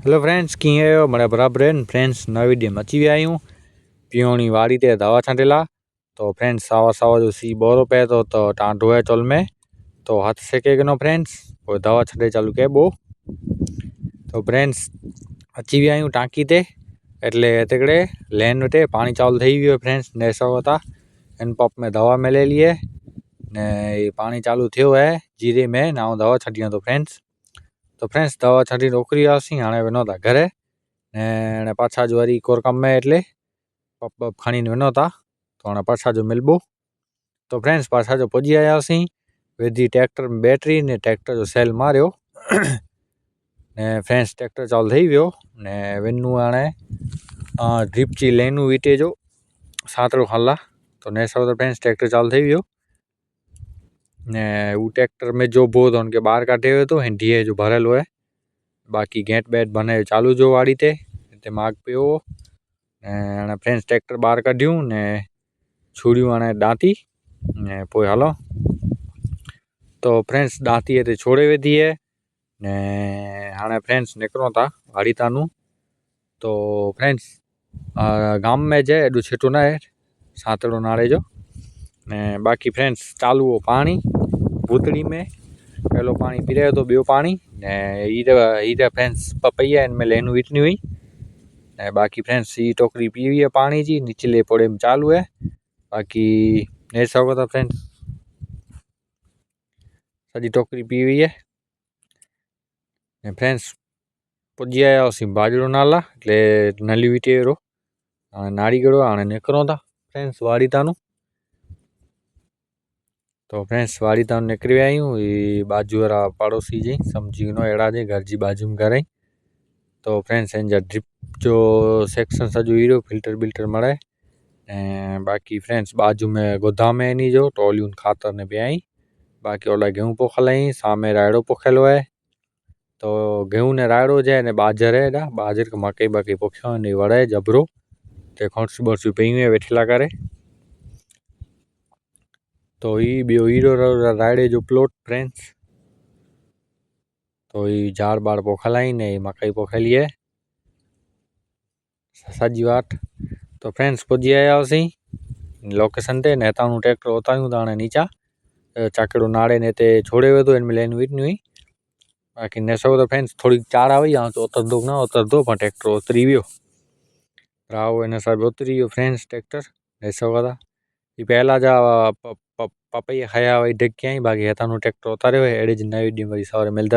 Hello friends, कीअं आहियो? मां बराबरि आहिनि फ्रेंड्स। नवी वीडियो में अची विया आहियूं। पीओणी वाड़ी ते दवा छांटेला तो फ्रेंड्स सावा सावा जो सी बोरो पे तो तव्हां ढोए चोल में तो हथ सेके गिनो फ्रेंड्स। पोइ दवा छांटे चालू कबो। तो फ्रेंड्स अची विया आहियूं टांकी ते, એટલે તેકડે લેન વટે પાણી ચાલુ થઈ ગયું फ्रेंड्स। ने सौ था इन पंप में दवा मिलेली है ने पानी चालू थियो है जीरे में ना दवा छटिया तो फ्रेंड्स दवा छटी नौकरी आसी हाँ वनो था घरे ने पाछा जो वरी कोर कम में एटले पप खणी वनो था तो हाँ पाछा जो मिलबो। तो फ्रेंड्स पाछा जो पुजी आयासी विधी ट्रैक्टर में बैटरी ने ट्रैक्टर जो सेल मारियो ने फ्रेंड्स ट्रैक्टर चालू थी वो ने विनू आने ड्रिप ची लेनू वीटे जो सातड़ो खाला तो ने सब तो फ्रेंड्स ट्रैक्टर चालू थी वो ने वो ट्रैक्टर में जो बोध उनके बाहर काटे हुए तो हिंडी जो भरेलो है। बाकी गेट बेट बने चालू जो वाड़ी ते माग पे हो ने फ्रेंड्स ट्रैक्टर बाहर काढ्यूं ने छुड़ियों आने दांती ने पोइ हलो। तो फ्रेंड्स दांती है छोड़े वेधी है ने हाँ फ्रेंड्स निकलो था वाड़ी तानू। तो फ्रेंड्स गाम में जे एडू छेटो ना है सातड़ो नाड़े जो ने बाकी फ्रेंड्स चालू हो पानी भूतड़ी में पहलो पानी पी रहे तो बियो पानी ने ईरे फ्रेंड्स पपैया इनमें लेन वीटनी हुई ने बाकी फ्रेंड्स ये टोकरी पी हुई है पानी जी निचले पोड़े में चालू है। बाकी ने सको था फ्रेंड्स सजी टोकरी पी हुई है ने फ्रेंड्स पुजी आया उसी बाजरो नाला એટલે નલી વીટી રો નાડી ગળો આને નીકળો था फ्रेंड्स वाड़ी तानू। तो फ्रेंड्स वाड़ी तानू निकरी आयूं ये बाजू वाला पड़ोसी जी समझी नो एड़ा जे घर जी बाजू में घर। तो फ्रेंड्स इन ड्रिप जो सेक्शन सजो हीरो फिल्टर बिल्टर मळे बाकी फ्रेंड्स बाजू में गोदाम है नी जो टोलियूं खातर ने ब्याई बाकी ओला गेहूं पोखलाई सामे रायड़ो पोखेलो है। तो गेहूं ने रायड़ो जे ने बाजर है बाजर के मकई बाकी पोख्यो ने वड़े जबरो ते खोंस बरसू पेई है वेठला करे। तो ये बियो हीरो रायड़े जो प्लॉट फ्रेंड्स तो ये झाड़ बाड़ पोखलाई ने मकई पोखेली है सजी वाट। तो फ्रेंड्स पुजी आया उसी लोकेशन ते ने ताणु ट्रैक्टर उतारूं ताणे नीचा चाकड़ो नाड़े ने ते छोड़े हुए तो इनमें लेन वीटनी हुई। बाकी ने सो तो फ्रेंड्स थोड़ी चाड़ आई हाँ तो उतर दो ना उतर दो पर ट्रैक्टर उतरी वियो राव इन सब उतरी वियो फ्रेंड्स ट्रैक्टर ने सो था ये पहला जा पपैया खाया वही डिग के आई बाकी हेतानु ट्रैक्टर उतारे हुए एड़े जी नई वीडियो में सवारे मिलता।